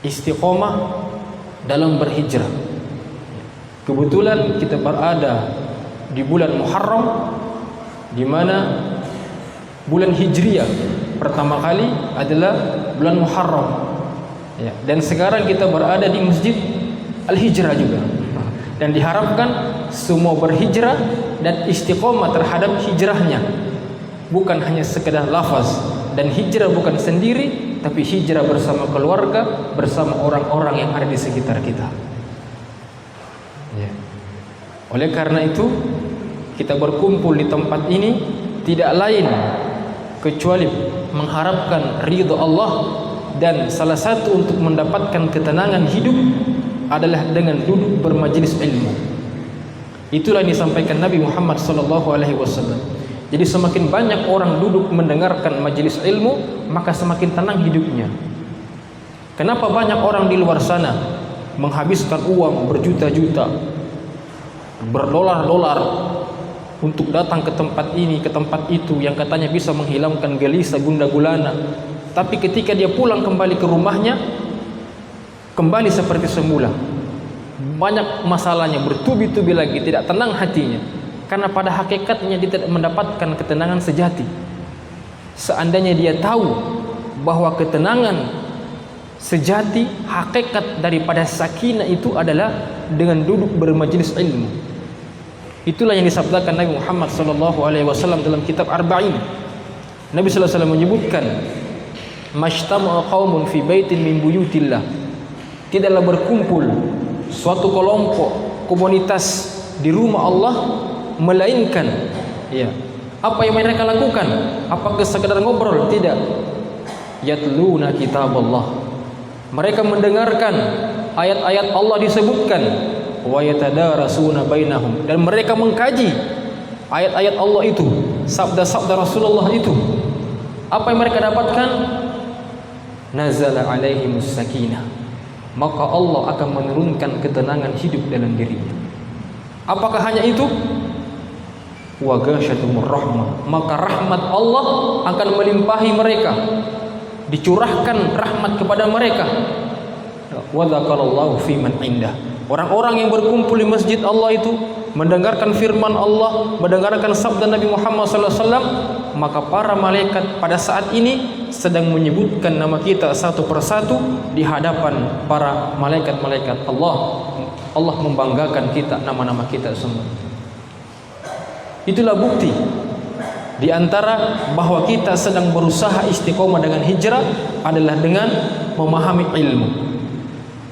istiqomah dalam berhijrah. Kebetulan kita berada di bulan Muharram, di mana bulan Hijriyah pertama kali adalah bulan Muharram. Ya, dan sekarang kita berada di Masjid Al-Hijrah juga. Dan diharapkan semua berhijrah dan istiqomah terhadap hijrahnya. Bukan hanya sekedar lafaz, dan hijrah bukan sendiri, tapi hijrah bersama keluarga, bersama orang-orang yang ada di sekitar kita. Ya. Oleh karena itu, kita berkumpul di tempat ini tidak lain kecuali mengharapkan ridha Allah, dan salah satu untuk mendapatkan ketenangan hidup adalah dengan duduk bermajelis ilmu. Itulah yang disampaikan Nabi Muhammad SAW. Jadi semakin banyak orang duduk mendengarkan majelis ilmu, maka semakin tenang hidupnya. Kenapa banyak orang di luar sana menghabiskan uang berjuta-juta, berdolar-dolar untuk datang ke tempat ini, ke tempat itu, yang katanya bisa menghilangkan gelisah, gundah gulana, tapi ketika dia pulang kembali ke rumahnya, kembali seperti semula. Banyak masalahnya, bertubi-tubi lagi, tidak tenang hatinya, karena pada hakikatnya dia tidak mendapatkan ketenangan sejati. Seandainya dia tahu bahwa ketenangan sejati, hakikat daripada sakinah itu adalah dengan duduk bermajelis ilmu. Itulah yang disabdakan Nabi Muhammad SAW dalam kitab Arba'in. Nabi SAW menyebutkan, "Mashtama'a qaumun fi baitin min buyutillah." Tidaklah berkumpul suatu kelompok, komunitas di rumah Allah, melainkan ya, apa yang mereka lakukan? Apakah sekedar ngobrol? Tidak. Yatluna kitaballah. Mereka mendengarkan ayat-ayat Allah disebutkan, wa yatadarasuna bainahum, dan mereka mengkaji ayat-ayat Allah itu, sabda-sabda Rasulullah itu. Apa yang mereka dapatkan? Nazala alaihimus sakinah. Maka Allah akan menurunkan ketenangan hidup dalam dirinya. Apakah hanya itu? Wa ghasyatumur rahmah. Maka rahmat Allah akan melimpahi mereka, dicurahkan rahmat kepada mereka. Wa dzakarallahu fi man indah. Orang-orang yang berkumpul di masjid Allah itu mendengarkan firman Allah, mendengarkan sabda Nabi Muhammad SAW, maka para malaikat pada saat ini sedang menyebutkan nama kita satu persatu di hadapan para malaikat-malaikat Allah. Allah membanggakan kita, nama-nama kita semua. Itulah bukti di antara bahwa kita sedang berusaha istiqomah dengan hijrah adalah dengan memahami ilmu,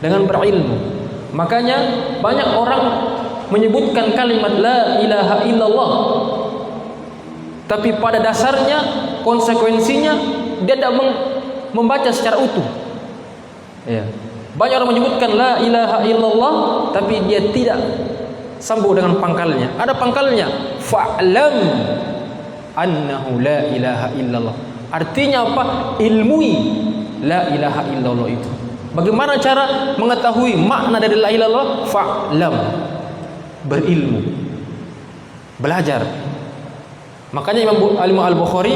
dengan berilmu. Makanya banyak orang menyebutkan kalimat la ilaha illallah, tapi pada dasarnya, konsekuensinya dia tidak membaca secara utuh. Ya. Banyak orang menyebutkan la ilaha illallah, tapi dia tidak sambung dengan pangkalnya. Ada pangkalnya, fa'lam annahu la ilaha illallah. Artinya apa? Ilmui la ilaha illallah itu. Bagaimana cara mengetahui makna dari la ilaha illallah? Fa'lam, berilmu, belajar. Makanya Imam Al-Bukhari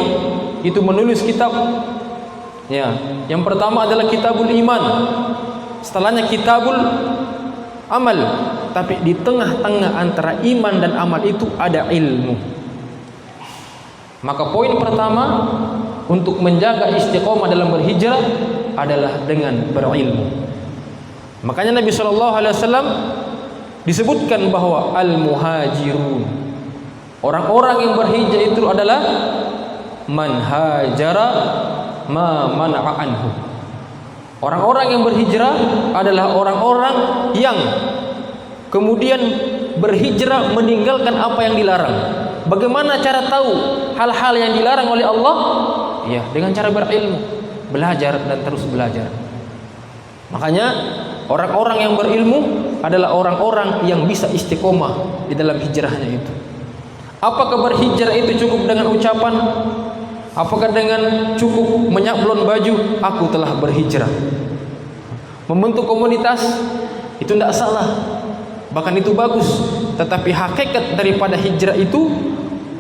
itu menulis kitab, ya, yang pertama adalah Kitabul Iman, setelahnya Kitabul Amal. Tapi di tengah-tengah antara iman dan amal itu ada ilmu. Maka poin pertama untuk menjaga istiqomah dalam berhijrah adalah dengan berilmu. Makanya Nabi SAW disebutkan bahwa al-muhajirun, orang-orang yang berhijrah itu adalah man hajara ma mana'a anhu. Orang-orang yang berhijrah adalah orang-orang yang kemudian berhijrah meninggalkan apa yang dilarang. Bagaimana cara tahu hal-hal yang dilarang oleh Allah? Ya, dengan cara berilmu, belajar dan terus belajar. Makanya orang-orang yang berilmu adalah orang-orang yang bisa istiqomah di dalam hijrahnya itu. Apakah berhijrah itu cukup dengan ucapan? Apakah dengan cukup menyablon baju, aku telah berhijrah? Membentuk komunitas itu tidak salah, bahkan itu bagus. Tetapi hakikat daripada hijrah itu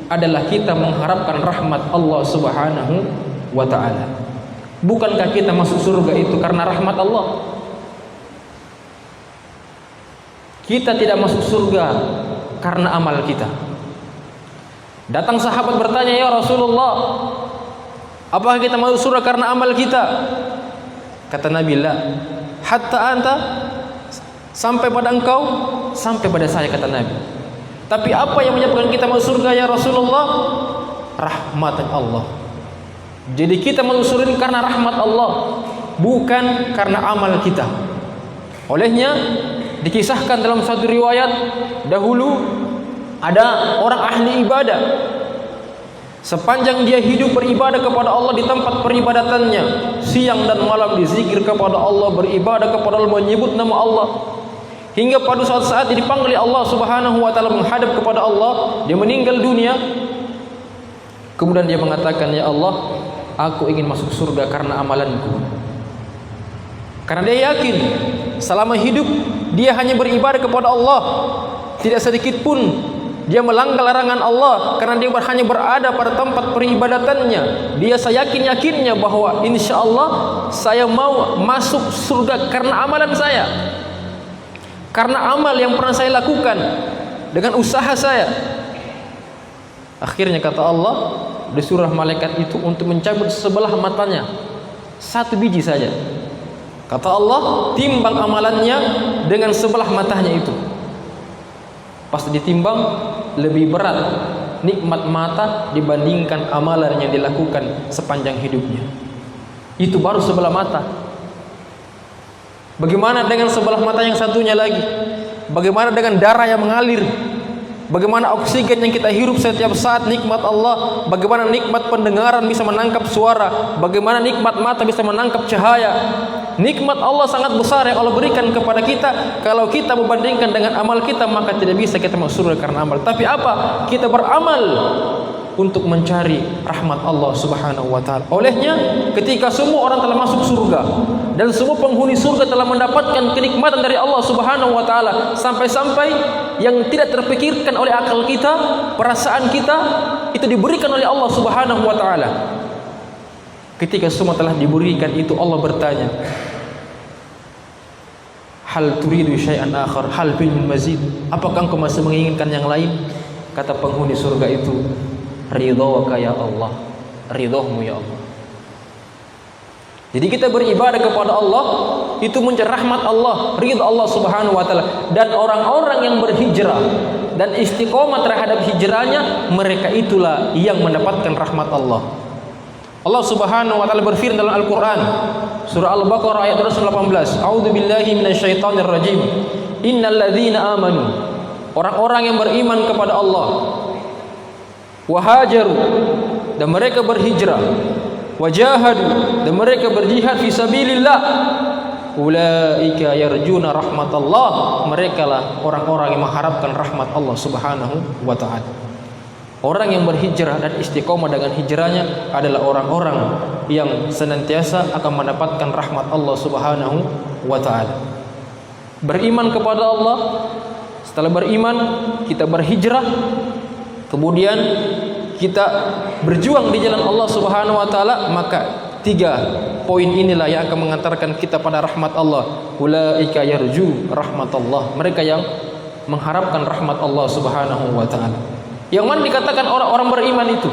adalah kita mengharapkan rahmat Allah Subhanahu wa ta'ala. Bukankah kita masuk surga itu karena rahmat Allah? Kita tidak masuk surga karena amal kita. Datang sahabat bertanya, "Ya Rasulullah, apakah kita masuk surga karena amal kita?" Kata Nabi, "La, hatta anta, sampai pada engkau, sampai pada saya," kata Nabi. Tapi apa yang menyebabkan kita masuk surga ya Rasulullah? Rahmatan Allah. Jadi kita masuk surga karena rahmat Allah, bukan karena amal kita. Olehnya dikisahkan dalam satu riwayat, dahulu ada orang ahli ibadah. Sepanjang dia hidup beribadah kepada Allah di tempat peribadatannya, siang dan malam berzikir kepada Allah, beribadah kepada Allah, menyebut nama Allah. Hingga pada suatu saat dia dipanggil Allah Subhanahu wa taala menghadap kepada Allah, dia meninggal dunia. Kemudian dia mengatakan, "Ya Allah, aku ingin masuk surga karena amalanku." Karena dia yakin selama hidup dia hanya beribadah kepada Allah, tidak sedikit pun dia melanggar larangan Allah, karena dia hanya berada pada tempat peribadatannya. Dia yakin-yakinnya bahwa insya Allah saya mau masuk surga karena amalan saya, karena amal yang pernah saya lakukan dengan usaha saya. Akhirnya kata Allah, disuruh malaikat itu untuk mencabut sebelah matanya, satu biji saja. Kata Allah, timbang amalannya dengan sebelah matanya itu. Pas ditimbang, lebih berat nikmat mata dibandingkan amalan yang dilakukan sepanjang hidupnya. Itu baru sebelah mata. Bagaimana dengan sebelah mata yang satunya lagi? Bagaimana dengan darah yang mengalir? Bagaimana oksigen yang kita hirup setiap saat, nikmat Allah? Bagaimana nikmat pendengaran bisa menangkap suara? Bagaimana nikmat mata bisa menangkap cahaya? Nikmat Allah sangat besar yang Allah berikan kepada kita. Kalau kita membandingkan dengan amal kita, maka tidak bisa kita masuk surga karena amal. Tapi apa? Kita beramal untuk mencari rahmat Allah Subhanahu wa taala. Olehnya, ketika semua orang telah masuk surga dan semua penghuni surga telah mendapatkan kenikmatan dari Allah Subhanahu wa taala, sampai-sampai yang tidak terpikirkan oleh akal kita, perasaan kita, itu diberikan oleh Allah Subhanahu wa taala. Ketika semua telah diberikan itu, Allah bertanya, "Hal turidu syai'an akhar? Hal fil mazid?" Apakah engkau masih menginginkan yang lain? Kata penghuni surga itu, "Ridhaka ya Allah." Ridhomu ya Allah. Jadi kita beribadah kepada Allah itu mencari rahmat Allah, ridha Allah Subhanahu wa taala. Dan orang-orang yang berhijrah dan istiqomah terhadap hijrahnya, mereka itulah yang mendapatkan rahmat Allah. Allah Subhanahu wa taala berfirman dalam Al-Qur'an, surah Al-Baqarah ayat 118, "A'udzu billahi minasyaitonir rajim. Innal ladzina amanu." Orang-orang yang beriman kepada Allah, wahajaru, dan mereka berhijrah, wajahadu, dan mereka berjihad fi sabilillah, ulaika yarjuna rahmatallah. Mereka lah orang-orang yang mengharapkan rahmat Allah Subhanahu wa taala. Orang yang berhijrah dan istiqomah dengan hijrahnya adalah orang-orang yang senantiasa akan mendapatkan rahmat Allah Subhanahu wa taala. Beriman kepada Allah, setelah beriman kita berhijrah, kemudian kita berjuang di jalan Allah Subhanahu wa taala, maka 3 poin inilah yang akan mengantarkan kita pada rahmat Allah. Ulaika yarju rahmatullah. Mereka yang mengharapkan rahmat Allah Subhanahu wa taala. Yang mana dikatakan orang-orang beriman itu?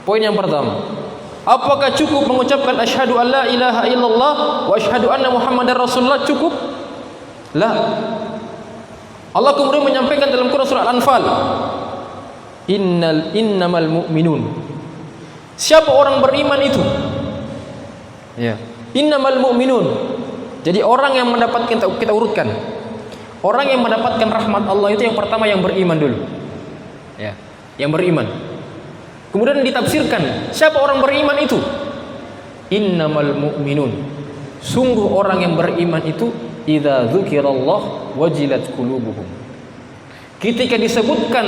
Poin yang pertama, apakah cukup mengucapkan asyhadu an la ilaha illallah wa asyhadu anna muhammadar rasulullah? Cukup? La. Allah kemudian menyampaikan dalam Quran surah Al-Anfal, innamal mu'minun. Siapa orang beriman itu? Ya. Innamal mu'minun. Jadi orang yang mendapatkan, kita urutkan. Orang yang mendapatkan rahmat Allah itu yang pertama yang beriman dulu. Ya, yang beriman. Kemudian ditafsirkan, siapa orang beriman itu? Innamal mu'minun. Sungguh orang yang beriman itu idza dzukirallah wajilat qulubuhum. Ketika disebutkan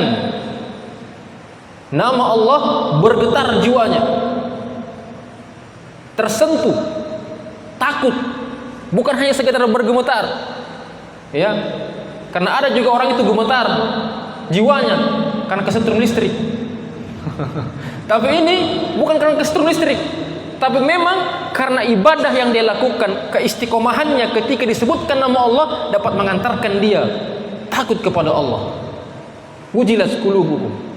nama Allah, bergetar jiwanya, tersentuh, takut, bukan hanya sekedar bergemetar, ya, karena ada juga orang itu gemetar jiwanya karena kesetrum listrik. Tapi ini bukan karena kesetrum listrik, tapi memang karena ibadah yang dia lakukan, keistiqomahannya ketika disebutkan nama Allah dapat mengantarkan dia takut kepada Allah. Wujilat qulubuhum.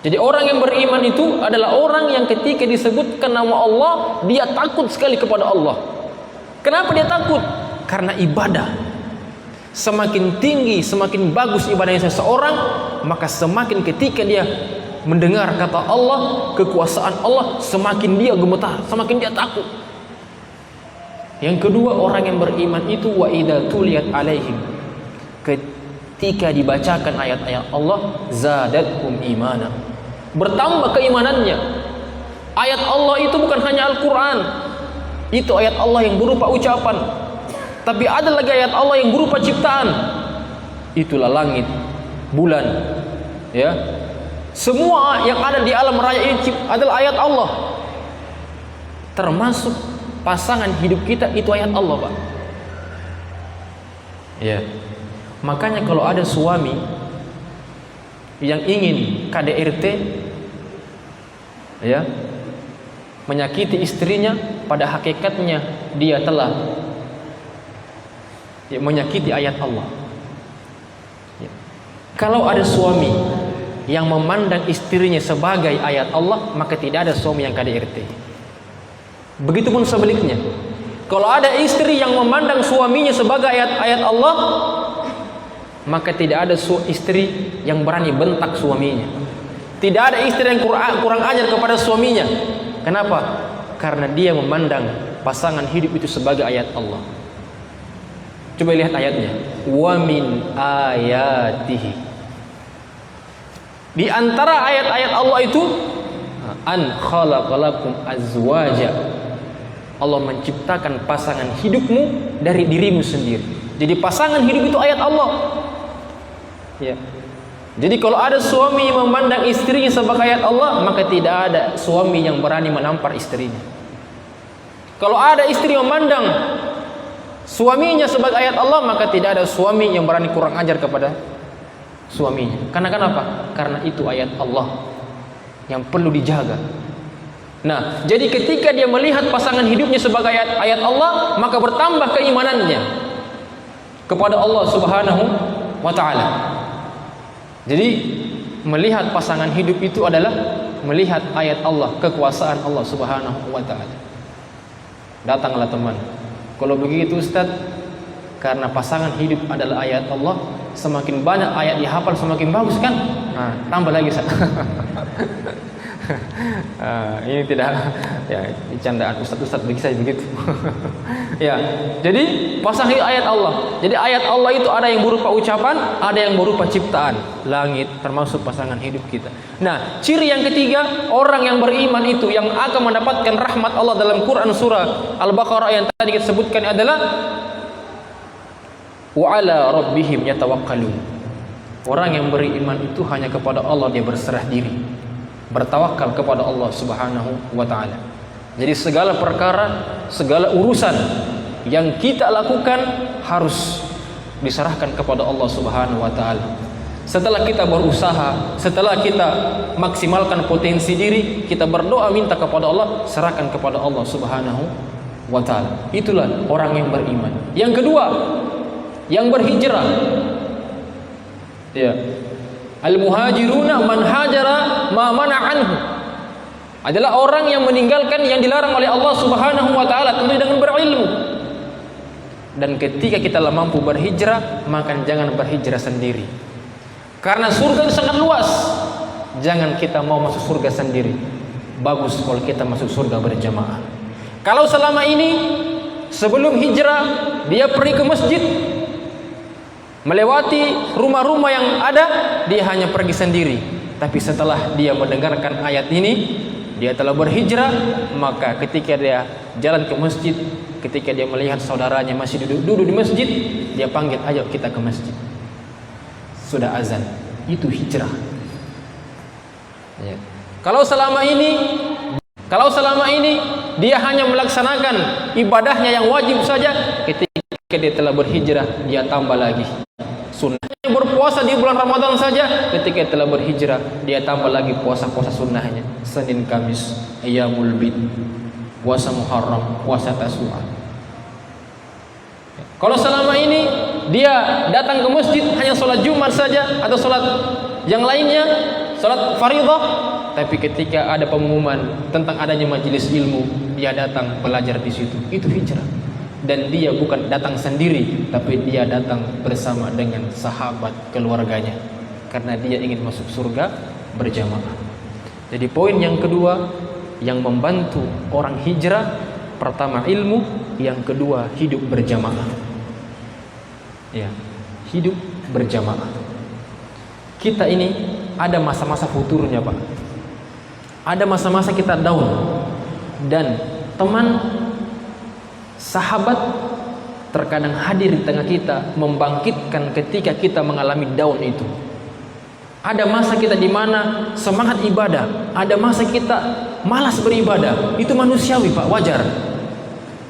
Jadi orang yang beriman itu adalah orang yang ketika disebutkan nama Allah, dia takut sekali kepada Allah. Kenapa dia takut? Karena ibadah. Semakin tinggi, semakin bagus ibadahnya seseorang, maka semakin ketika dia mendengar kata Allah, kekuasaan Allah, semakin dia gemetar, semakin dia takut. Yang kedua, orang yang beriman itu wa idza tuliyat alaihim, ketika dibacakan ayat-ayat Allah, zadatuhum imana, bertambah keimanannya. Ayat Allah itu bukan hanya Al-Quran, itu ayat Allah yang berupa ucapan, tapi ada lagi ayat Allah yang berupa ciptaan. Itulah langit, bulan, ya, semua yang ada di alam raya ini adalah ayat Allah. Termasuk pasangan hidup kita itu ayat Allah, Pak. Ya. Makanya kalau ada suami yang ingin KDRT, ya, menyakiti istrinya, pada hakikatnya dia telah menyakiti ayat Allah. Ya. Kalau ada suami yang memandang istrinya sebagai ayat Allah, maka tidak ada suami yang KDRT. Begitupun sebaliknya, kalau ada istri yang memandang suaminya sebagai ayat-ayat Allah, maka tidak ada istri yang berani bentak suaminya. Tidak ada istri yang kurang ajar kepada suaminya. Kenapa? Karena dia memandang pasangan hidup itu sebagai ayat Allah. Coba lihat ayatnya. Wa min ayatihi. Di antara ayat-ayat Allah itu, an khalaqalakum azwaja. Allah menciptakan pasangan hidupmu dari dirimu sendiri. Jadi pasangan hidup itu ayat Allah. Ya. Jadi kalau ada suami yang memandang istrinya sebagai ayat Allah, maka tidak ada suami yang berani menampar istrinya. Kalau ada istri yang memandang suaminya sebagai ayat Allah, maka tidak ada suami yang berani kurang ajar kepada suaminya. Karena kenapa? Karena itu ayat Allah yang perlu dijaga. Nah, jadi ketika dia melihat pasangan hidupnya sebagai ayat Allah, maka bertambah keimanannya kepada Allah Subhanahu wa ta'ala. Jadi melihat pasangan hidup itu adalah melihat ayat Allah, kekuasaan Allah Subhanahu wa ta'ala. Datanglah teman, kalau begitu Ustaz, karena pasangan hidup adalah ayat Allah, semakin banyak ayat dihafal semakin bagus kan? Nah, tambah lagi Ustaz. Ini tidak, ya, candaan Ustaz bisa begitu. Ya, jadi pasangan ayat Allah. Jadi ayat Allah itu ada yang berupa ucapan, ada yang berupa ciptaan, langit, termasuk pasangan hidup kita. Nah, ciri yang ketiga, orang yang beriman itu yang akan mendapatkan rahmat Allah dalam Quran surah Al-Baqarah yang tadi kita sebutkan adalah wa ala rabbihim yatawakkalun. Orang yang beriman itu hanya kepada Allah dia berserah diri, bertawakal kepada Allah Subhanahu wa ta'ala. Jadi segala perkara, segala urusan yang kita lakukan harus diserahkan kepada Allah Subhanahu wa ta'ala. Setelah kita berusaha, setelah kita maksimalkan potensi diri, kita berdoa minta kepada Allah, serahkan kepada Allah Subhanahu wa ta'ala. Itulah orang yang beriman. Yang kedua, yang berhijrah. Ya. Al-muhajiruna man hajara ma mana'anhu, adalah orang yang meninggalkan yang dilarang oleh Allah Subhanahu wa ta'ala, tentu dengan berilmu. Dan ketika kita mampu berhijrah, maka jangan berhijrah sendiri, karena surga itu sangat luas. Jangan kita mau masuk surga sendiri. Bagus kalau kita masuk surga berjamaah. Kalau selama ini sebelum hijrah dia pergi ke masjid, melewati rumah-rumah yang ada, dia hanya pergi sendiri. Tapi setelah dia mendengarkan ayat ini, dia telah berhijrah. Maka ketika dia jalan ke masjid, ketika dia melihat saudaranya masih duduk di masjid, dia panggil, ayo kita ke masjid, sudah azan. Itu hijrah. Ya. Kalau selama ini dia hanya melaksanakan ibadahnya yang wajib saja, ketika dia telah berhijrah, dia tambah lagi sunnahnya. Berpuasa di bulan Ramadan saja, ketika telah berhijrah, dia tambah lagi puasa-puasa sunnahnya, Senin Kamis, Ayyamul Bid, puasa Muharram, puasa Tasu'a. Kalau selama ini dia datang ke masjid hanya sholat Jumat saja atau sholat yang lainnya, sholat fardhu, tapi ketika ada pengumuman tentang adanya majelis ilmu, dia datang belajar di situ. Itu hijrah. Dan dia bukan datang sendiri, tapi dia datang bersama dengan sahabat keluarganya, karena dia ingin masuk surga berjamaah. Jadi poin yang kedua yang membantu orang hijrah, pertama ilmu, yang kedua hidup berjamaah. Ya, hidup berjamaah. Kita ini ada masa-masa futurnya, Pak. Ada masa-masa kita down, dan teman, sahabat terkadang hadir di tengah kita, membangkitkan ketika kita mengalami down itu. Ada masa kita di mana semangat ibadah, ada masa kita malas beribadah. Itu manusiawi, Pak, wajar.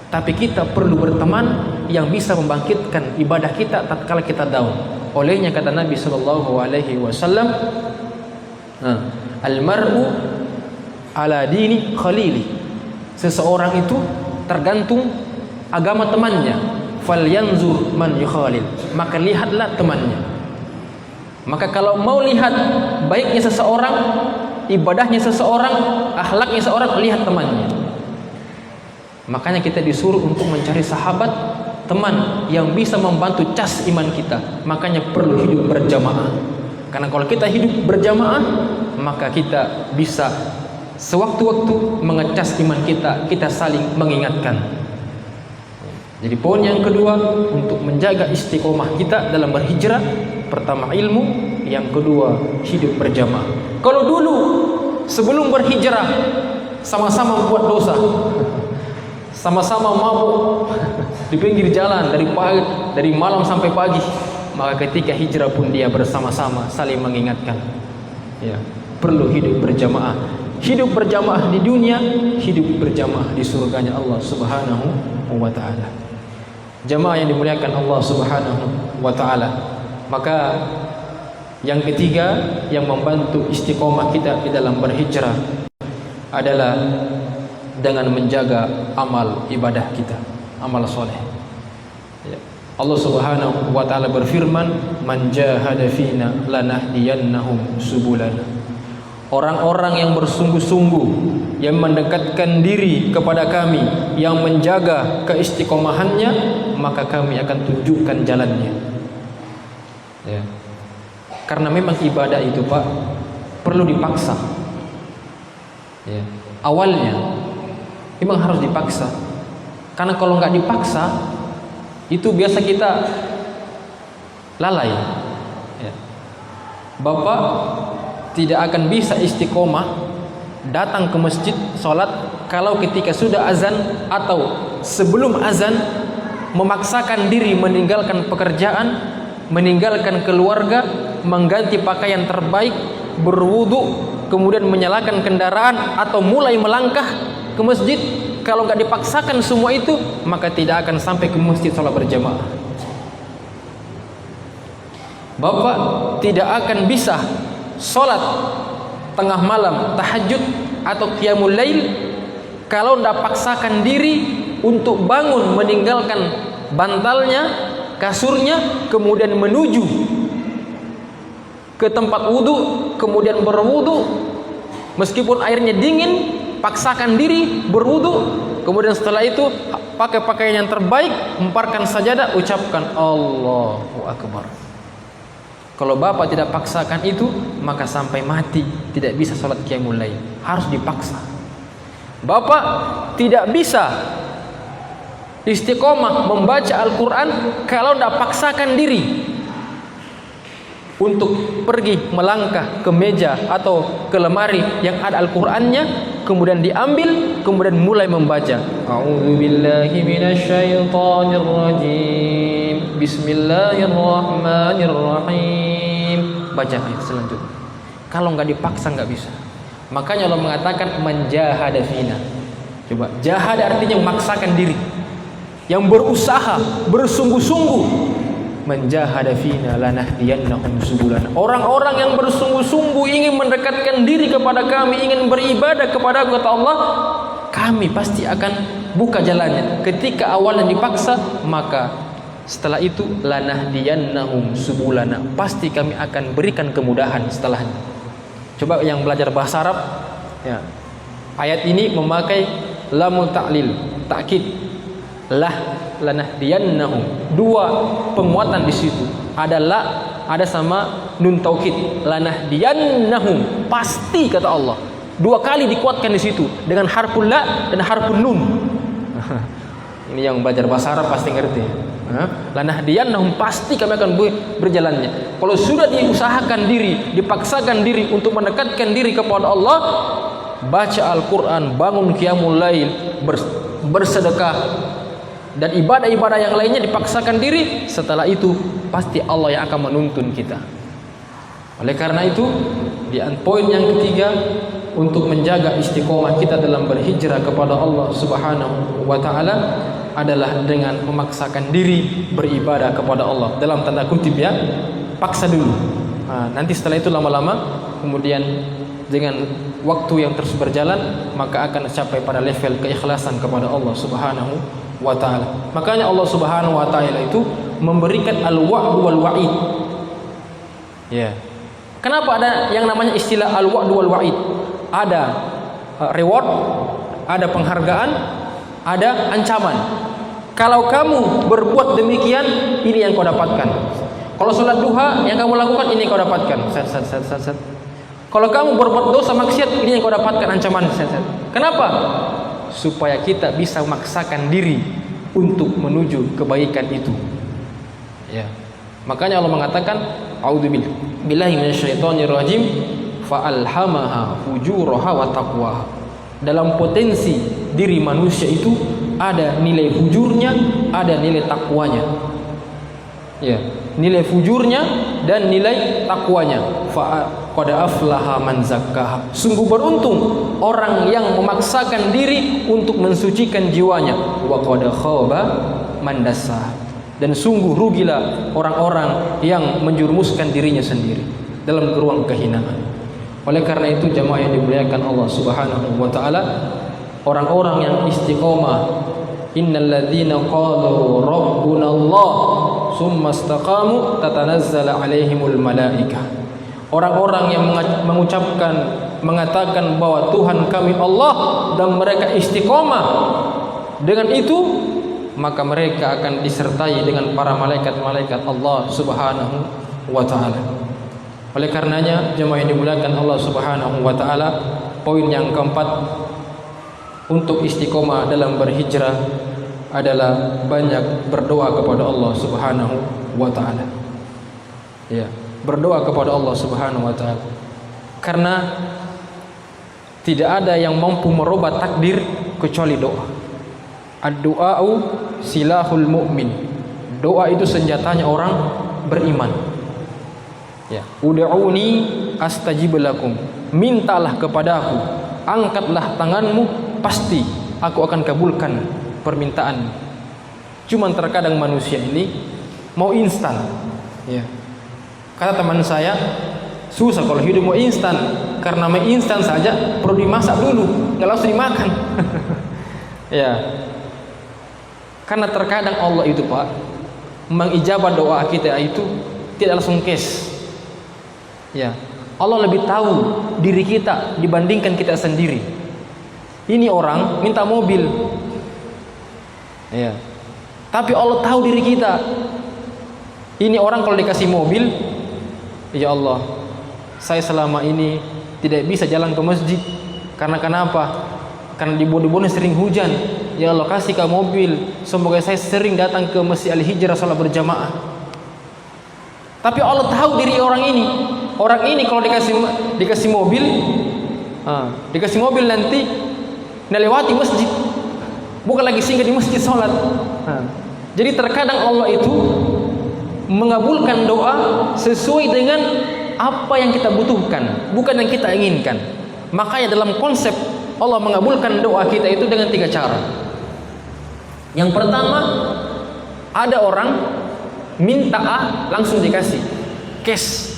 Tapi kita perlu berteman yang bisa membangkitkan ibadah kita tatkala kita down. Olehnya kata Nabi sallallahu alaihi wasallam, "Al-mar'u ala dini khalili." Seseorang itu tergantung agama temannya. Falyanzur man yukhalil. Maka lihatlah temannya. Maka kalau mau lihat baiknya seseorang, ibadahnya seseorang, akhlaknya seseorang, lihat temannya. Makanya kita disuruh untuk mencari sahabat, teman yang bisa membantu cas iman kita. Makanya perlu hidup berjamaah. Karena kalau kita hidup berjamaah, maka kita bisa sewaktu-waktu mengecas iman kita, kita saling mengingatkan. Jadi poin yang kedua untuk menjaga istiqomah kita dalam berhijrah, pertama ilmu, yang kedua hidup berjamaah. Kalau dulu sebelum berhijrah sama-sama membuat dosa, sama-sama mabuk di pinggir jalan dari malam sampai pagi, maka ketika hijrah pun dia bersama-sama saling mengingatkan. Ya, perlu hidup berjamaah. Hidup berjamaah di dunia, hidup berjamaah di surganya Allah Subhanahu wa ta'ala. Jamaah yang dimuliakan Allah Subhanahu wa ta'ala. Maka yang ketiga yang membantu istiqomah kita di dalam berhijrah adalah dengan menjaga amal ibadah kita, amal soleh. Ya. Allah Subhanahu wa ta'ala berfirman, "Man jahada fina lanahdiyannahum subulana." Orang-orang yang bersungguh-sungguh, yang mendekatkan diri kepada kami, yang menjaga keistiqomahannya, maka kami akan tunjukkan jalannya. Ya. Karena memang ibadah itu, Pak, perlu dipaksa. Ya. Awalnya memang harus dipaksa. Karena kalau nggak dipaksa, itu biasa kita lalai. Ya. Bapak tidak akan bisa istiqomah datang ke masjid sholat kalau ketika sudah azan atau sebelum azan memaksakan diri meninggalkan pekerjaan, meninggalkan keluarga, mengganti pakaian terbaik, berwudu, kemudian menyalakan kendaraan atau mulai melangkah ke masjid. Kalau nggak dipaksakan semua itu, maka tidak akan sampai ke masjid sholat berjamaah. Bapak tidak akan bisa sholat tengah malam, tahajud atau qiyamul lail kalau tidak paksakan diri untuk bangun, meninggalkan bantalnya, kasurnya, kemudian menuju ke tempat wudu, kemudian berwudu meskipun airnya dingin, paksakan diri berwudu, kemudian setelah itu pakai pakaian yang terbaik, memparkan sajadah, ucapkan Allahu Akbar. Kalau bapak tidak paksakan itu, maka sampai mati tidak bisa sholat qiyamul lail, harus dipaksa. Bapak tidak bisa istiqomah membaca Al-Quran kalau tidak paksakan diri untuk pergi melangkah ke meja atau ke lemari yang ada Al-Qurannya, kemudian diambil, kemudian mulai membaca. A'udzubillahi minasyaitonir rajim. Bismillahirrahmanirrahim. Baca ayat selanjutnya. Kalau nggak dipaksa nggak bisa. Makanya Allah mengatakan manjahada fina. Coba, jahad artinya memaksakan diri, yang berusaha, bersungguh-sungguh. Manjahada fina lanahdiyannahum subulana. Orang-orang yang bersungguh-sungguh ingin mendekatkan diri kepada kami, ingin beribadah kepada kata Allah, kami pasti akan buka jalannya. Ketika awalnya dipaksa, maka Setelah itu lanahdiyannahum subulana, pasti kami akan berikan kemudahan setelahnya. Coba yang belajar bahasa Arab ya. Ayat ini memakai lamul ta'lil, takkid. Lanahdiyannahum. Dua penguatan di situ. Ada la, ada sama nun taukid. Lanahdiyannahum, pasti kata Allah. Dua kali dikuatkan di situ dengan harful la dan harful nun. Ini yang belajar bahasa Arab pasti ngerti. Lanahdiyannahum, pasti kami akan berjalannya. Kalau sudah diusahakan diri, dipaksakan diri untuk mendekatkan diri kepada Allah, baca Al-Quran, bangun qiyamul lail, bersedekah, dan ibadah-ibadah yang lainnya dipaksakan diri. Setelah itu pasti Allah yang akan menuntun kita. Oleh karena itu, di poin yang ketiga, untuk menjaga istiqomah kita dalam berhijrah kepada Allah Subhanahu wa taala adalah dengan memaksakan diri beribadah kepada Allah. Dalam tanda kutip ya, paksa dulu. Nanti setelah itu lama-lama, kemudian dengan waktu yang terus berjalan, maka akan sampai pada level keikhlasan kepada Allah Subhanahu wa taala. Makanya Allah Subhanahu wa taala itu memberikan al-wa'd wal wa'id. Ya. Kenapa ada yang namanya istilah al-wa'd wal wa'id? Ada reward, ada penghargaan, ada ancaman. Kalau kamu berbuat demikian, ini yang kau dapatkan. Kalau sholat duha yang kamu lakukan, ini yang kau dapatkan. Set. Kalau kamu berbuat dosa maksiat, ini yang kau dapatkan ancaman. Set. Kenapa? Supaya kita bisa memaksakan diri untuk menuju kebaikan itu. Ya. Makanya Allah mengatakan, a'udzubillahi minasyaitonirrajim, fa'alhamaha fujuraha wa taqwaha. Dalam potensi diri manusia itu ada nilai fujurnya, ada nilai takwanya. Ya, nilai fujurnya dan nilai takwanya. Qad aflaha man zakkaha. Sungguh beruntung orang yang memaksakan diri untuk mensucikan jiwanya. Wa qad khaba man dassaha. Dan sungguh rugilah orang-orang yang menjerumuskan dirinya sendiri dalam ruang kehinaan. Oleh karena itu jamaah yang dimuliakan Allah Subhanahu wa taala, orang-orang yang istiqomah, innal ladzina qalu rabbuna Allah tsumma istaqamu tatanazzalu alaihimul malaikah. Orang-orang yang mengatakan bahwa Tuhan kami Allah dan mereka istiqomah dengan itu, maka mereka akan disertai dengan para malaikat-malaikat Allah Subhanahu wa taala. Oleh karenanya jemaah yang dimuliakan Allah Subhanahu wa taala, poin yang keempat untuk istiqomah dalam berhijrah adalah banyak berdoa kepada Allah Subhanahu wa taala. Ya, berdoa kepada Allah Subhanahu wa taala. Karena tidak ada yang mampu merubah takdir kecuali doa. Ad-du'a'u silahul mu'min. Doa itu senjatanya orang beriman. Ya, ud'uni astajib lakum. Mintalah kepadaku, angkatlah tanganmu, pasti aku akan kabulkan permintaanmu. Cuman terkadang manusia ini mau instan. Ya. Kata teman saya, susah kalau hidup mau instan, karena mau instan saja perlu dimasak dulu, nggak langsung dimakan. Ya. Karena terkadang Allah itu Pak mengijabah doa kita itu tidak langsung cash. Ya, Allah lebih tahu diri kita dibandingkan kita sendiri. Ini orang minta mobil, ya, tapi Allah tahu diri kita. Ini orang kalau dikasih mobil, ya Allah, saya selama ini tidak bisa jalan ke masjid. Karena kenapa? Karena di Bodobone sering hujan. Ya Allah, kasih ke mobil, semoga saya sering datang ke Masjid Al-Hijrah salat berjamaah. Tapi Allah tahu diri orang ini. Orang ini kalau dikasih mobil, dikasih mobil nanti melewati masjid, bukan lagi singgah di masjid sholat. Jadi terkadang Allah itu mengabulkan doa sesuai dengan apa yang kita butuhkan, bukan yang kita inginkan. Makanya dalam konsep Allah mengabulkan doa kita itu dengan 3 cara. Yang pertama, ada orang minta A langsung dikasih cash.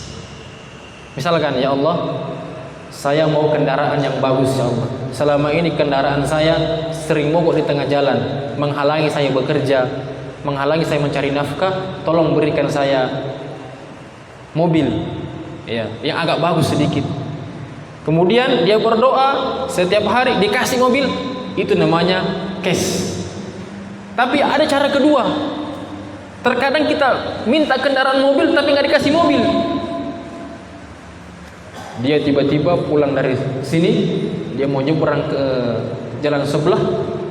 Misalkan, ya Allah, saya mau kendaraan yang bagus ya Allah. Selama ini kendaraan saya sering mogok di tengah jalan, menghalangi saya bekerja. menghalangi saya mencari nafkah, tolong berikan saya mobil, ya, yang agak bagus sedikit. Kemudian dia berdoa setiap hari dikasih mobil, itu namanya cash. Tapi ada cara kedua. Terkadang kita minta kendaraan mobil tapi nggak dikasih mobil. Dia tiba-tiba pulang dari sini, dia mau nyebrang ke jalan sebelah,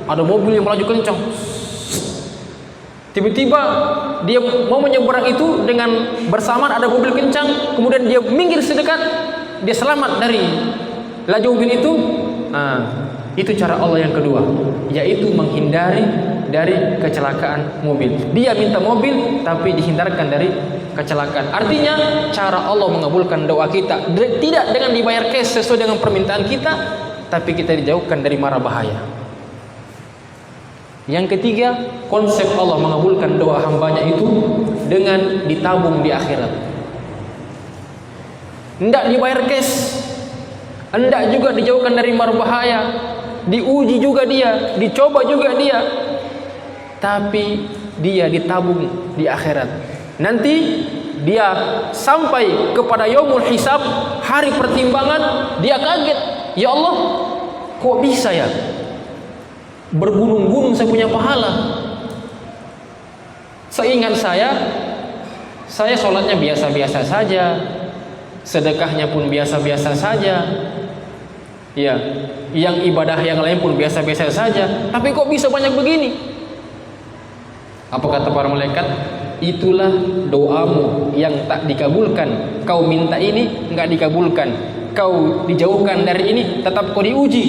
ada mobil yang melaju kencang. Tiba-tiba dia mau menyeberang itu dengan bersamaan ada mobil kencang, kemudian dia minggir sedekat, dia selamat dari laju mobil itu. Nah, itu cara Allah yang kedua, yaitu menghindari dari kecelakaan mobil. Dia minta mobil tapi dihindarkan dari kecelakaan. Artinya cara Allah mengabulkan doa kita tidak dengan dibayar cash sesuai dengan permintaan kita, tapi kita dijauhkan dari mara bahaya. Yang ketiga, konsep Allah mengabulkan doa hambanya itu dengan ditabung di akhirat. Hendak dibayar cash, hendak juga dijauhkan dari mara bahaya, diuji juga dia, dicoba juga dia, tapi dia ditabung di akhirat. Nanti dia sampai kepada yaumul hisab, hari pertimbangan, dia kaget, ya Allah, kok bisa ya bergunung-gunung saya punya pahala. Seingat saya sholatnya biasa-biasa saja, sedekahnya pun biasa-biasa saja, ya, yang ibadah yang lain pun biasa-biasa saja, tapi kok bisa banyak begini? Apa kata para malaikat? Itulah doamu yang tak dikabulkan. Kau minta ini enggak dikabulkan, kau dijauhkan dari ini tetap kau diuji,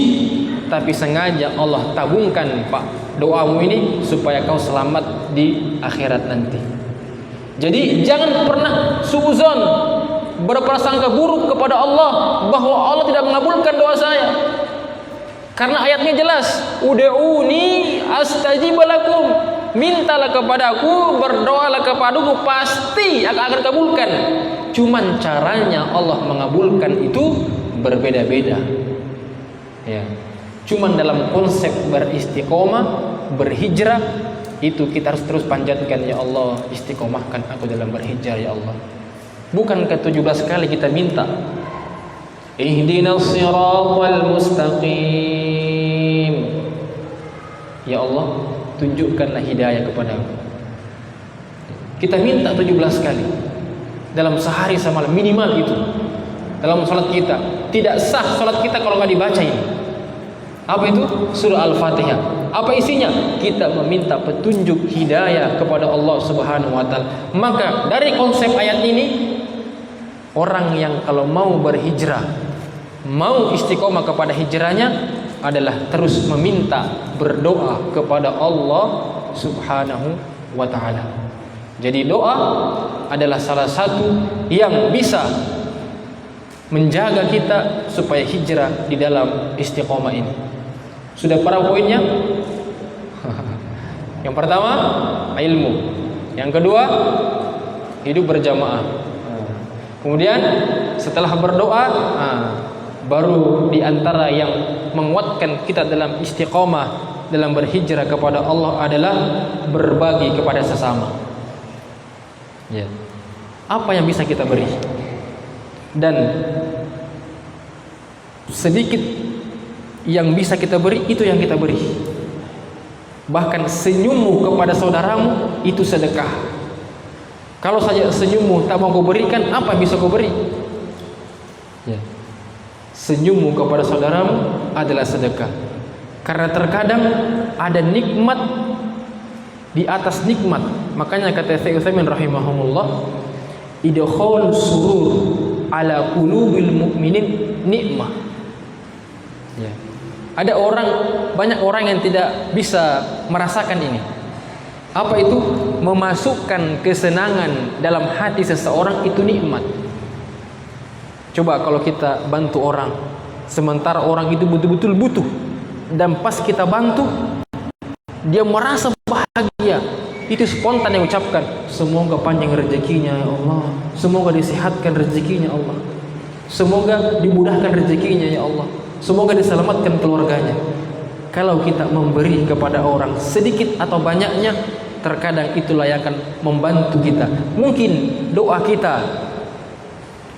tapi sengaja Allah tabungkan Pak doamu ini supaya kau selamat di akhirat nanti. Jadi jangan pernah suuzon, berprasangka buruk kepada Allah bahwa Allah tidak mengabulkan doa saya. Karena ayatnya jelas, ud'uni astajib lakum. Mintalah kepadaku, berdoalah kepadaku, pasti akan kabulkan. Cuman caranya Allah mengabulkan itu berbeda-beda. Ya. Cuman dalam konsep beristiqomah, berhijrah, itu kita harus terus panjatkan, ya Allah, istiqomahkan aku dalam berhijrah, ya Allah. Bukan ke-17 kali kita minta, ihdinas siratal mustaqim. Ya Allah, tunjukkanlah hidayah kepadaku. Kita minta 17 kali dalam sehari semalam, minimal itu. Dalam salat kita, tidak sah salat kita kalau nggak dibaca ini. Apa itu? Surah Al-Fatihah. Apa isinya? Kita meminta petunjuk hidayah kepada Allah Subhanahu wa taala. Maka dari konsep ayat ini, orang yang kalau mau berhijrah, mau istiqomah kepada hijrahnya adalah terus meminta, berdoa kepada Allah Subhanahu wa taala. Jadi doa adalah salah satu yang bisa menjaga kita supaya hijrah di dalam istiqomah ini. Sudah para poinnya? Yang pertama, ilmu. Yang kedua, hidup berjamaah. Kemudian setelah berdoa, baru di antara yang menguatkan kita dalam istiqomah, dalam berhijrah kepada Allah adalah berbagi kepada sesama. Ya. Apa yang bisa kita beri? Dan sedikit yang bisa kita beri, itu yang kita beri. Bahkan senyummu kepada saudaramu itu sedekah. Kalau saja senyummu tak mau kau berikan, apa yang bisa kau beri? Ya. Senyummu kepada saudaramu adalah sedekah. Karena terkadang ada nikmat di atas nikmat. Makanya kata Syekh Utsaimin rahimahumullah, idkhal surur ala qulubil mu'minin nikmah. Ya. Ada banyak orang yang tidak bisa merasakan ini. Apa itu? Memasukkan kesenangan dalam hati seseorang itu nikmat. Coba kalau kita bantu orang, sementara orang itu betul-betul butuh, dan pas kita bantu, dia merasa bahagia. Itu spontan yang ucapkan, semoga panjang rezekinya ya Allah, semoga disehatkan rezekinya Allah, semoga dimudahkan rezekinya ya Allah, semoga diselamatkan keluarganya. Kalau kita memberi kepada orang sedikit atau banyaknya, terkadang itulah yang akan membantu kita. Mungkin doa kita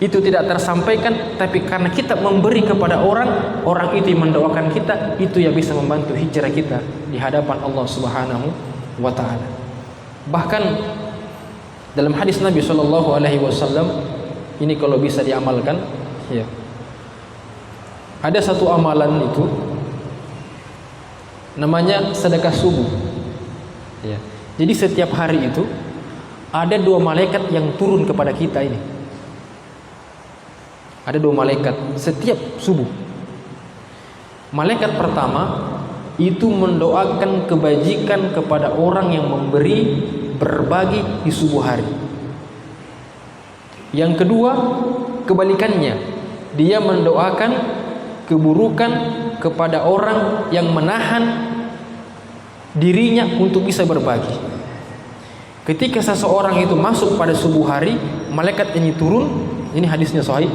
itu tidak tersampaikan, tapi karena kita memberi kepada orang, orang itu yang mendoakan kita, itu yang bisa membantu hijrah kita di hadapan Allah Subhanahu wa taala. Bahkan dalam hadis Nabi Shallallahu alaihi wasallam ini kalau bisa diamalkan, ya. Ada satu amalan itu namanya sedekah subuh. Ya. Jadi setiap hari itu ada 2 malaikat yang turun kepada kita ini. Ada 2 malaikat setiap subuh. Malaikat pertama itu mendoakan kebajikan kepada orang yang memberi, berbagi di subuh hari. Yang kedua, kebalikannya, dia mendoakan keburukan kepada orang yang menahan dirinya untuk bisa berbagi. Ketika seseorang itu masuk pada subuh hari, malaikat ini turun, ini hadisnya sahih.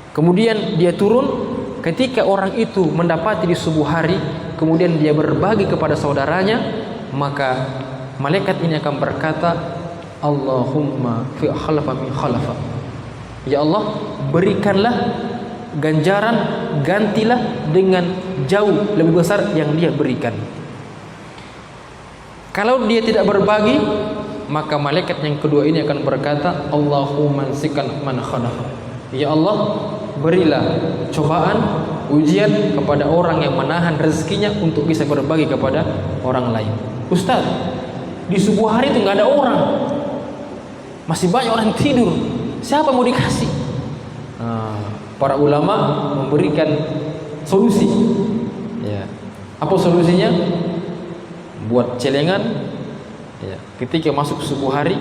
Kemudian dia turun, ketika orang itu mendapati di subuh hari, kemudian dia berbagi kepada saudaranya, maka malaikat ini akan berkata, Allahumma fi khalafa min khalafa. Ya Allah, berikanlah ganjaran, gantilah dengan jauh lebih besar yang dia berikan. Kalau dia tidak berbagi, maka malaikat yang kedua ini akan berkata, Allahumma ansikan man khalafa. Ya Allah, berilah cobaan, ujian kepada orang yang menahan rezekinya untuk bisa berbagi kepada orang lain. Ustaz, di subuh hari itu nggak ada orang, masih banyak orang tidur, siapa mau dikasih? Para ulama memberikan solusi. Ya. Apa solusinya? Buat celengan. Ya. Ketika masuk subuh hari,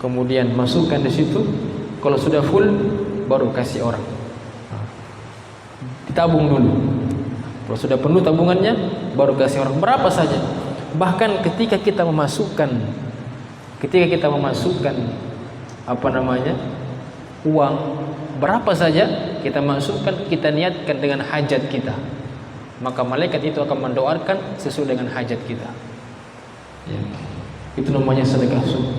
kemudian masukkan di situ. Kalau sudah full, baru kasih orang. Ditabung dulu. Kalau sudah penuh tabungannya, baru kasih orang. Berapa saja. Bahkan ketika kita memasukkan uang berapa saja kita masukkan, kita niatkan dengan hajat kita, maka malaikat itu akan mendoakan sesuai dengan hajat kita. Ya. Itu namanya sedekah subuh.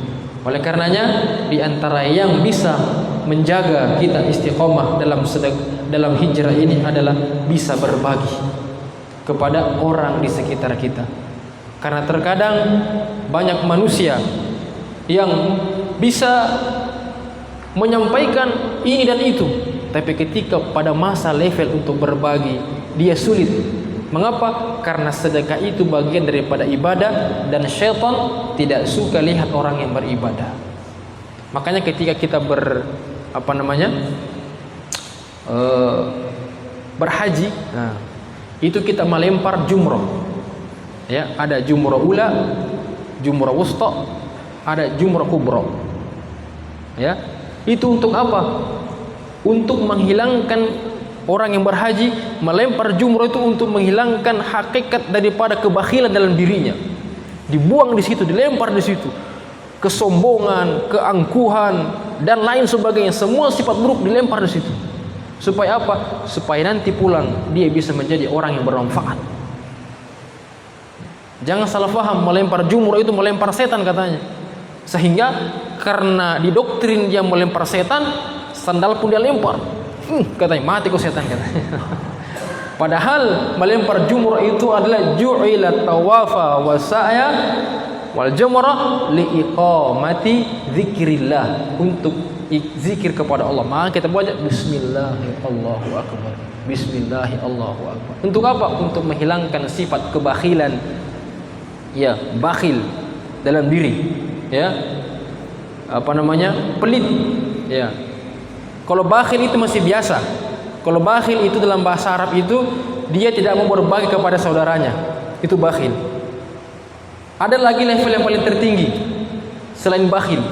Oleh karenanya, di antara yang bisa menjaga kita istiqomah dalam hijrah ini adalah bisa berbagi kepada orang di sekitar kita. Karena terkadang banyak manusia yang bisa menyampaikan ini dan itu, tapi ketika pada masa level untuk berbagi, dia sulit. Mengapa? Karena sedekah itu bagian daripada ibadah, dan syaitan tidak suka lihat orang yang beribadah. Makanya ketika kita berhaji, itu kita melempar jumroh. Ya, ada jumroh ula, jumroh wusta, ada jumroh kubra. Ya, itu untuk apa? Untuk menghilangkan orang yang berhaji melempar jumroh itu untuk menghilangkan hakikat daripada kebakhilan dalam dirinya. Dibuang di situ, dilempar di situ. Kesombongan, keangkuhan dan lain sebagainya, semua sifat buruk dilempar di situ. Supaya apa? Supaya nanti pulang dia bisa menjadi orang yang bermanfaat. Jangan salah paham, melempar jumroh itu melempar setan katanya. Sehingga karena didoktrin dia melempar setan, sandal pun dia lempar. Katanya mati kok setan katanya. Padahal melempar jumrah itu adalah ju'ilat tawafa wa sa'ya wal jumrah li iqamati dzikrillah, untuk zikir kepada Allah. Maka kita baca bismillahirrahmanirrahim, Allahu akbar. Bismillahirrahmanirrahim. Akbar. Untuk apa? Untuk menghilangkan sifat kebakhilan. Ya, bakhil dalam diri. Ya. Pelit. Ya. Kalau bakhil itu masih biasa. Kalau bakhil itu dalam bahasa Arab itu dia tidak mau berbagi kepada saudaranya. Itu bakhil. Ada lagi level yang paling tertinggi selain bakhil.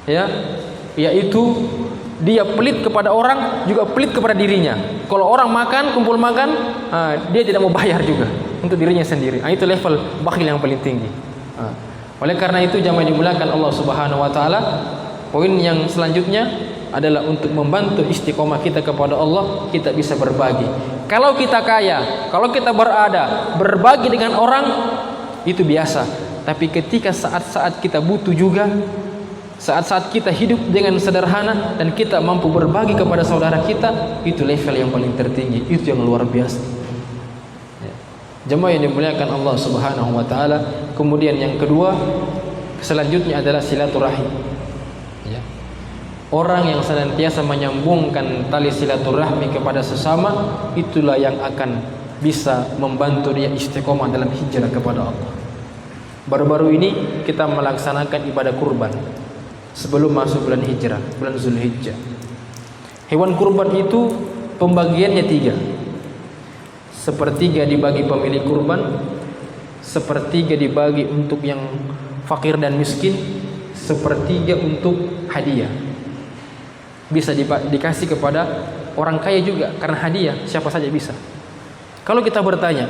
Ya, yaitu dia pelit kepada orang, juga pelit kepada dirinya. Kalau orang makan, kumpul makan, dia tidak mau bayar juga untuk dirinya sendiri. Itu level bakhil yang paling tinggi. Oleh karena itu jamaah dimulakan Allah Subhanahu wa taala, poin yang selanjutnya adalah untuk membantu istiqomah kita kepada Allah, kita bisa berbagi. Kalau kita kaya, kalau kita berada, berbagi dengan orang, itu biasa. Tapi ketika saat-saat kita butuh juga, saat-saat kita hidup dengan sederhana dan kita mampu berbagi kepada saudara kita, itu level yang paling tertinggi, itu yang luar biasa. Jemaah yang dimuliakan Allah Subhanahu wa taala. Kemudian yang kedua, selanjutnya adalah silaturahim. Ya. Orang yang senantiasa menyambungkan tali silaturahmi kepada sesama, itulah yang akan bisa membantu dia istiqomah dalam hijrah kepada Allah. Baru-baru ini kita melaksanakan ibadah kurban sebelum masuk bulan hijrah, bulan Zulhijjah. Hewan kurban itu pembagiannya 3. Sepertiga dibagi pemilik kurban, sepertiga dibagi untuk yang fakir dan miskin, sepertiga untuk hadiah. Bisa dikasih kepada orang kaya juga, karena hadiah siapa saja bisa. Kalau kita bertanya,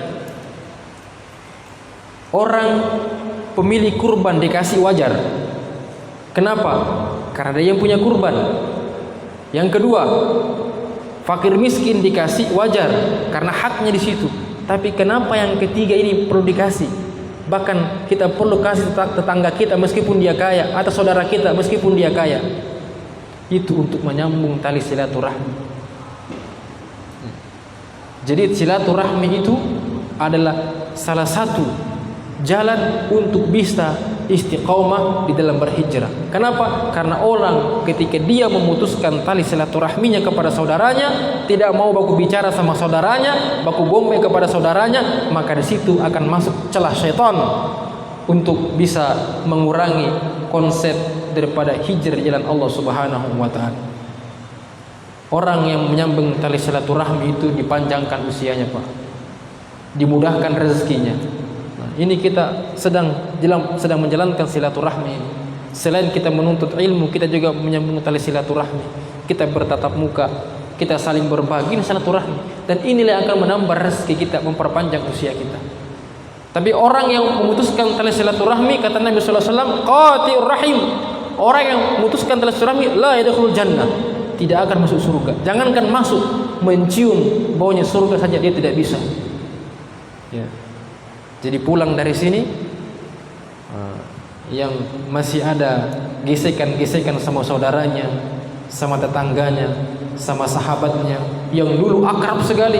orang pemilik kurban dikasih wajar. Kenapa? Karena dia yang punya kurban. Yang kedua, fakir miskin dikasih wajar karena haknya di situ. Tapi kenapa yang ketiga ini perlu dikasih? Bahkan kita perlu kasih tetangga kita meskipun dia kaya, atau saudara kita meskipun dia kaya. Itu untuk menyambung tali silaturahmi. Jadi silaturahmi itu adalah salah satu jalan untuk bisa istiqomah di dalam berhijrah. Kenapa? Karena orang ketika dia memutuskan tali silaturahminya kepada saudaranya, tidak mau baku bicara sama saudaranya, baku gombe kepada saudaranya, maka di situ akan masuk celah syaitan untuk bisa mengurangi konsep daripada hijrah di jalan Allah Subhanahu wa taala. Orang yang menyambung tali silaturahmi itu dipanjangkan usianya, Pak. Dimudahkan rezekinya. Ini kita sedang menjalankan silaturahmi. Selain kita menuntut ilmu, kita juga menyambung tali silaturahmi. Kita bertatap muka, kita saling berbagi silaturahmi. Dan inilah yang akan menambah rezeki kita, memperpanjang usia kita. Tapi orang yang memutuskan tali silaturahmi, kata Nabi sallallahu alaihi wasallam, qati'ur rahim. Orang yang memutuskan tali silaturahmi la yadkhulul jannah, tidak akan masuk surga. Jangankan masuk, mencium baunya surga saja dia tidak bisa. Ya. Jadi pulang dari sini yang masih ada gesekan-gesekan sama saudaranya, sama tetangganya, sama sahabatnya yang dulu akrab sekali,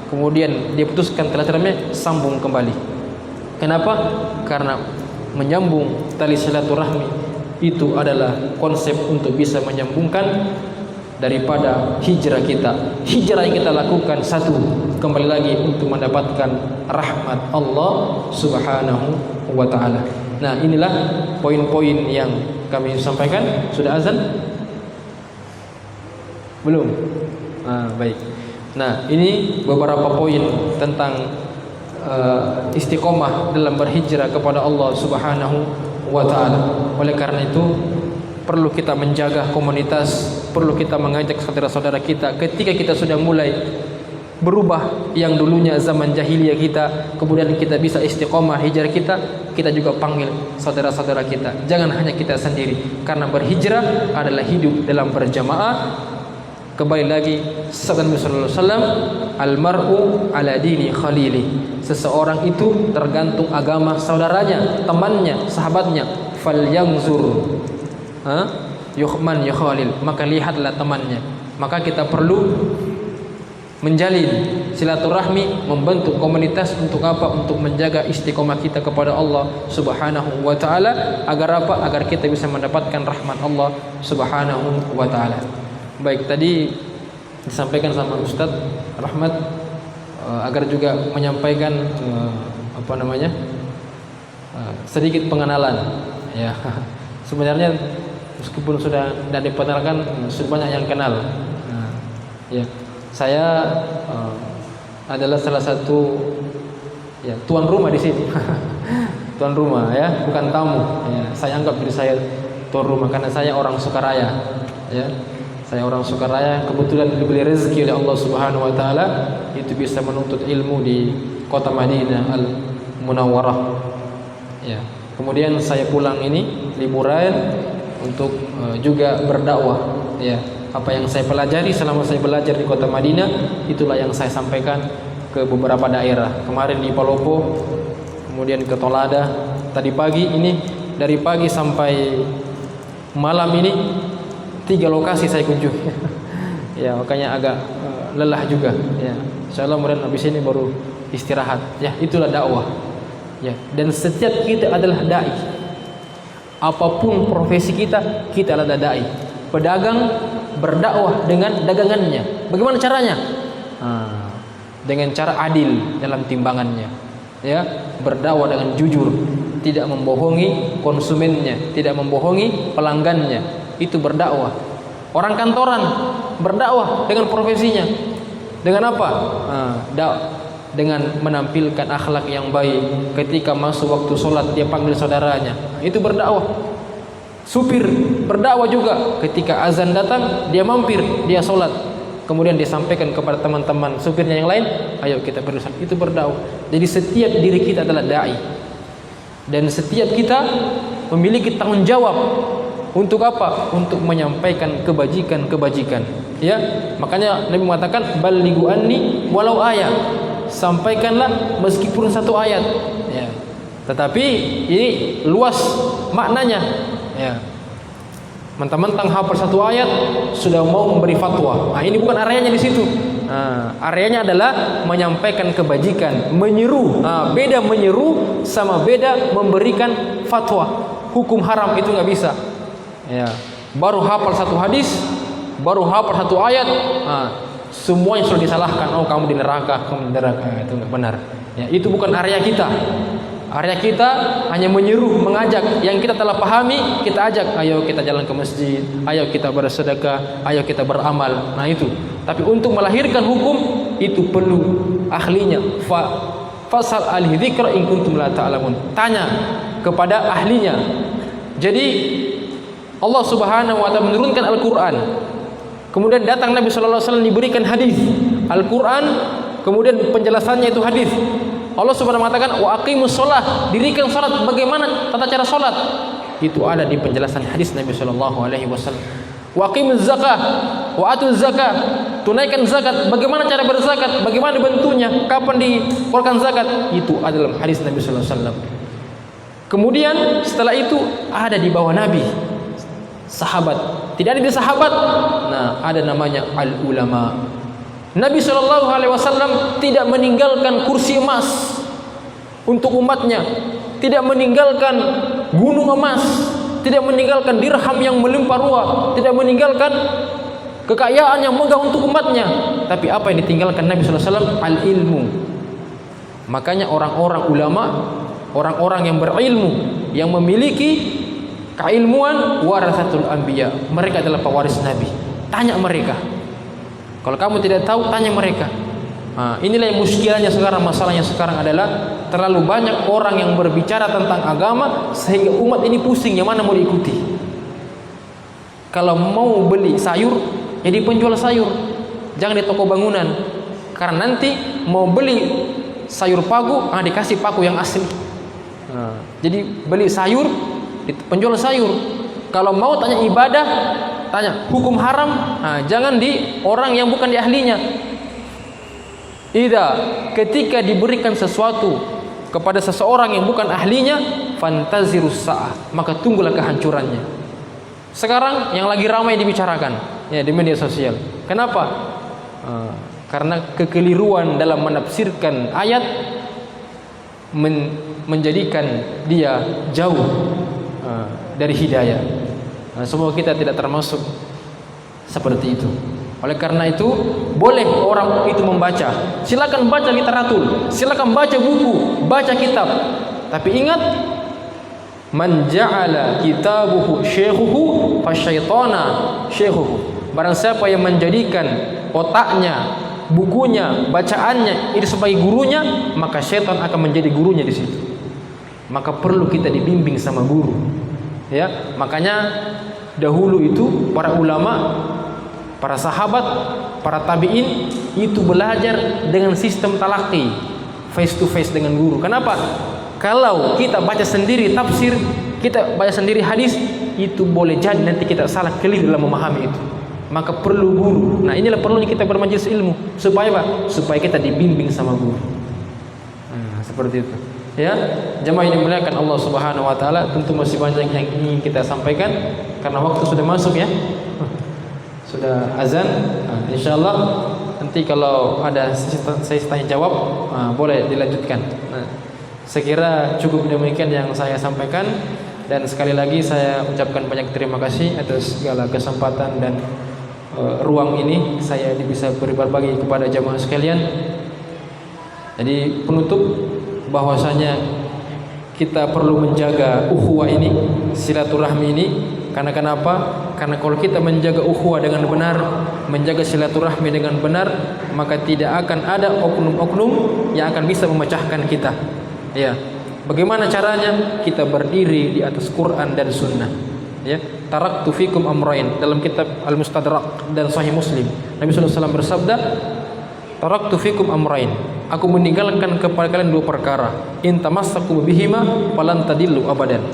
kemudian dia putuskan silaturahmi, sambung kembali. Kenapa? Karena menyambung tali silaturahmi itu adalah konsep untuk bisa menyambungkan daripada hijrah kita. Hijrah yang kita lakukan satu, kembali lagi untuk mendapatkan rahmat Allah Subhanahu wa taala. Nah, inilah poin-poin yang kami sampaikan. Sudah azan? Belum? Baik. Nah, ini beberapa poin tentang istiqomah dalam berhijrah kepada Allah Subhanahu wa taala. Oleh karena itu perlu kita menjaga komunitas, perlu kita mengajak saudara-saudara kita ketika kita sudah mulai berubah yang dulunya zaman jahiliyah kita, kemudian kita bisa istiqomah hijrah kita juga panggil saudara-saudara kita. Jangan hanya kita sendiri, karena berhijrah adalah hidup dalam berjamaah. Kembali lagi sabda Nabi sallallahu alaihi wasallam, al-mar'u ala dini khalili. Seseorang itu tergantung agama saudaranya, temannya, sahabatnya. Falyanzur yukhman yukhalil, maka lihatlah temannya. Maka kita perlu menjalin silaturahmi, membentuk komunitas untuk apa? Untuk menjaga istiqomah kita kepada Allah Subhanahu wa taala. Agar apa? Agar kita bisa mendapatkan rahmat Allah Subhanahu wa taala. Baik, tadi disampaikan sama Ustadz Rahmat agar juga menyampaikan sedikit pengenalan. Ya, sebenarnya meskipun sudah tidak diperkenalkan, sudah banyak yang kenal. Ya, saya adalah salah satu tuan rumah di sini. Tuan rumah, ya, bukan tamu. Ya, saya anggap diri saya tuan rumah karena saya orang Sukaraya. Ya, saya orang Sukaraya, kebetulan diberi rezeki oleh Allah Subhanahu wa taala itu bisa menuntut ilmu di kota Madinah Al-Munawwarah. Ya. Kemudian saya pulang ini liburan untuk juga berdakwah. Ya, apa yang saya pelajari selama saya belajar di kota Madinah, itulah yang saya sampaikan ke beberapa daerah. Kemarin di Palopo kemudian ke Tolada. Tadi pagi ini, dari pagi sampai malam ini 3 lokasi saya kunjungi. Ya, makanya agak lelah juga. Ya, insyaallah kemudian habis ini baru istirahat. Ya, itulah dakwah. Ya, dan setiap kita adalah dai. Apapun profesi kita, kita adalah dai. Pedagang berdakwah dengan dagangannya. Bagaimana caranya? Dengan cara adil dalam timbangannya. Ya, berdakwah dengan jujur, tidak membohongi konsumennya, tidak membohongi pelanggannya. Itu berdakwah. Orang kantoran berdakwah dengan profesinya. Dengan apa? Dengan menampilkan akhlak yang baik. Ketika masuk waktu sholat dia panggil saudaranya. Itu berdakwah. Supir berdakwah juga. Ketika azan datang dia mampir, dia sholat. Kemudian disampaikan kepada teman-teman supirnya yang lain, ayo kita berusaha. Itu berdakwah. Jadi setiap diri kita adalah dai. Dan setiap kita memiliki tanggung jawab. Untuk apa? Untuk menyampaikan kebajikan-kebajikan. Ya, makanya Nabi mengatakan balighu anni walau ayat. Sampaikanlah meskipun 1 ayat. Ya. Tetapi ini luas maknanya. Ya. Mentang-mentang hafal 1 ayat sudah mau memberi fatwa. Nah, ini bukan areanya di situ. Areanya adalah menyampaikan kebajikan, menyeru. Beda menyeru sama beda memberikan fatwa. Hukum haram itu nggak bisa. Ya, baru hafal 1 hadis, baru hafal 1 ayat, semuanya sudah disalahkan. Oh, kamu di neraka, kamu di neraka. Itu nggak benar. Ya, itu bukan area kita. Area kita hanya menyeru, mengajak. Yang kita telah pahami, kita ajak. Ayo kita jalan ke masjid, ayo kita bersedekah, ayo kita beramal. Nah itu. Tapi untuk melahirkan hukum itu perlu ahlinya. Fasal ahli dzikr in kuntum la ta'lamun. Tanya kepada ahlinya. Jadi Allah Subhanahu wa taala menurunkan Al-Qur'an. Kemudian datang Nabi sallallahu alaihi wasallam diberikan hadis. Al-Qur'an, kemudian penjelasannya itu hadis. Allah Subhanahu wa taala mengatakan wa aqimus shalah, dirikan salat. Bagaimana tata cara salat? Itu ada di penjelasan hadis Nabi sallallahu alaihi wasallam. Wa aqimuz zakah, wa atuz zakah, tunaikan zakat. Bagaimana cara berzakat? Bagaimana bentuknya? Kapan dikeluarkan zakat? Itu adalah hadis Nabi sallallahu alaihi wasallam. Kemudian setelah itu ada di bawah Nabi sahabat. Tidak ada di sahabat. Nah, ada namanya al-ulama. Nabi Shallallahu Alaihi Wasallam tidak meninggalkan kursi emas untuk umatnya, tidak meninggalkan gunung emas, tidak meninggalkan dirham yang melimpah ruah, tidak meninggalkan kekayaan yang megah untuk umatnya. Tapi apa yang ditinggalkan Nabi Shallallahu Alaihi Wasallam? Al-ilmu. Makanya orang-orang ulama, orang-orang yang berilmu, yang memiliki keilmuan, warasatul anbiya. Mereka adalah pewaris Nabi. Tanya mereka. Kalau kamu tidak tahu, tanya mereka. Inilah yang muskilahnya sekarang. Masalahnya sekarang adalah terlalu banyak orang yang berbicara tentang agama sehingga umat ini pusing yang mana mau diikuti. Kalau mau beli sayur, jadi penjual sayur, jangan di toko bangunan. Karena nanti mau beli sayur paku, dikasih paku yang asli. Jadi beli sayur, penjual sayur. Kalau mau tanya ibadah, tanya hukum haram, jangan di orang yang bukan di ahlinya. Ketika diberikan sesuatu kepada seseorang yang bukan ahlinya, fantazirus sa'ah, maka tunggulah kehancurannya. Sekarang yang lagi ramai dibicarakan ya di media sosial. Kenapa? Karena kekeliruan dalam menafsirkan ayat menjadikan dia jauh dari hidayah. Semoga kita tidak termasuk seperti itu. Oleh karena itu, boleh orang itu membaca. Silakan baca literatur, silakan baca buku, baca kitab. Tapi ingat, man ja'ala kitabuhu syekhuhu fasyaitana syekhuhu. Barang siapa yang menjadikan otaknya, bukunya, bacaannya itu sebagai gurunya, maka syaitan akan menjadi gurunya di situ. Maka perlu kita dibimbing sama guru. Ya, makanya dahulu itu para ulama, para sahabat, para tabi'in itu belajar dengan sistem talaqi, face to face dengan guru. Kenapa? Kalau kita baca sendiri tafsir, kita baca sendiri hadis, itu boleh jadi nanti kita salah keliru dalam memahami itu. Maka perlu guru. Nah, inilah perlunya kita bermajelis ilmu. Supaya apa? Supaya kita dibimbing sama guru. Seperti itu. Ya, jemaah yang dimuliakan Allah Subhanahu wa taala, tentu masih banyak yang ingin kita sampaikan karena waktu sudah masuk ya. Sudah azan. Insyaallah nanti kalau ada sesi tanya jawab boleh dilanjutkan. Saya kira cukup demikian yang saya sampaikan, dan sekali lagi saya ucapkan banyak terima kasih atas segala kesempatan dan ruang ini saya bisa berbagi kepada jamaah sekalian. Jadi penutup bahwasanya kita perlu menjaga ukhuwah ini, silaturahmi ini. Karena kenapa? Karena kalau kita menjaga ukhuwah dengan benar, menjaga silaturahmi dengan benar, maka tidak akan ada oknum-oknum yang akan bisa memecahkan kita. Ya, bagaimana caranya? Kita berdiri di atas Quran dan Sunnah. Ya, taraktu fikum amrain, dalam kitab Al-Mustadrak dan Sahih Muslim, Nabi SAW bersabda, taraktu fikum amrain, aku meninggalkan kepada kalian dua perkara, in tamassaku bihima falan tadillu abadan.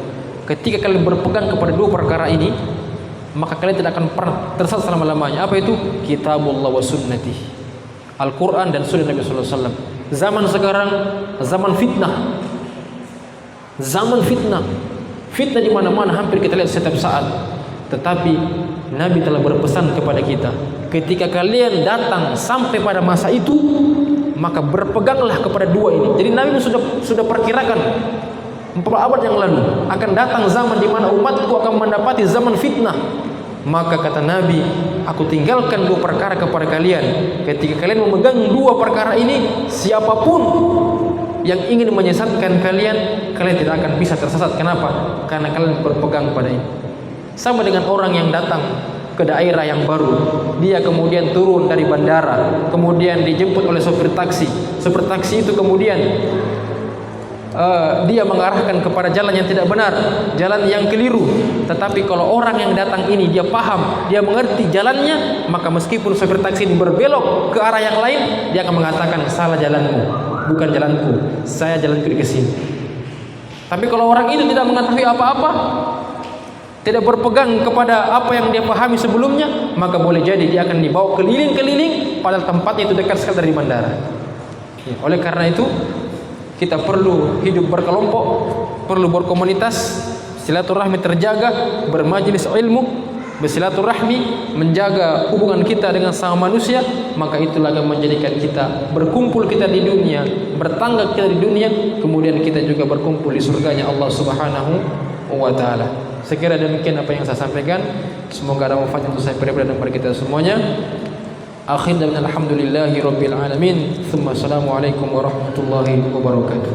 Ketika kalian berpegang kepada dua perkara ini, maka kalian tidak akan pernah tersesat selama-lamanya. Apa itu? Kitabullah wa sunnati, Al-Quran dan Sunnah Nabi SAW. Zaman sekarang zaman fitnah, fitnah di mana-mana, hampir kita lihat setiap saat. Tetapi Nabi telah berpesan kepada kita, ketika kalian datang sampai pada masa itu, maka berpeganglah kepada dua ini. Jadi Nabi sudah perkirakan 4 abad yang lalu akan datang zaman di mana umatku akan mendapati zaman fitnah. Maka kata Nabi, aku tinggalkan dua perkara kepada kalian. Ketika kalian memegang dua perkara ini, siapapun yang ingin menyesatkan kalian, kalian tidak akan bisa tersesat. Kenapa? Karena kalian berpegang pada ini. Sama dengan orang yang datang ke daerah yang baru, dia kemudian turun dari bandara, kemudian dijemput oleh sopir taksi. Sopir taksi itu kemudian dia mengarahkan kepada jalan yang tidak benar, jalan yang keliru. Tetapi kalau orang yang datang ini dia paham, dia mengerti jalannya, maka meskipun sopir taksi ini berbelok ke arah yang lain, dia akan mengatakan, salah jalanmu, bukan jalanku, saya jalan ke sini. Tapi kalau orang itu tidak mengetahui apa-apa, tidak berpegang kepada apa yang dia pahami sebelumnya, maka boleh jadi dia akan dibawa keliling-keliling, padahal tempatnya itu dekat sekali dari bandara. Ya, oleh karena itu kita perlu hidup berkelompok, perlu berkomunitas, silaturahmi terjaga, bermajelis ilmu, bersilaturahmi, menjaga hubungan kita dengan sama manusia. Maka itulah yang menjadikan kita berkumpul kita di dunia, bertangga kita di dunia, kemudian kita juga berkumpul di surganya Allah Subhanahu wa ta'ala. Sekira demikian apa yang saya sampaikan. Semoga ada manfaat untuk saya pribadi dan kepada kita semuanya. Akhirnya alhamdulillahi rabbil alamin. Tsumma assalamualaikum warahmatullahi wabarakatuh.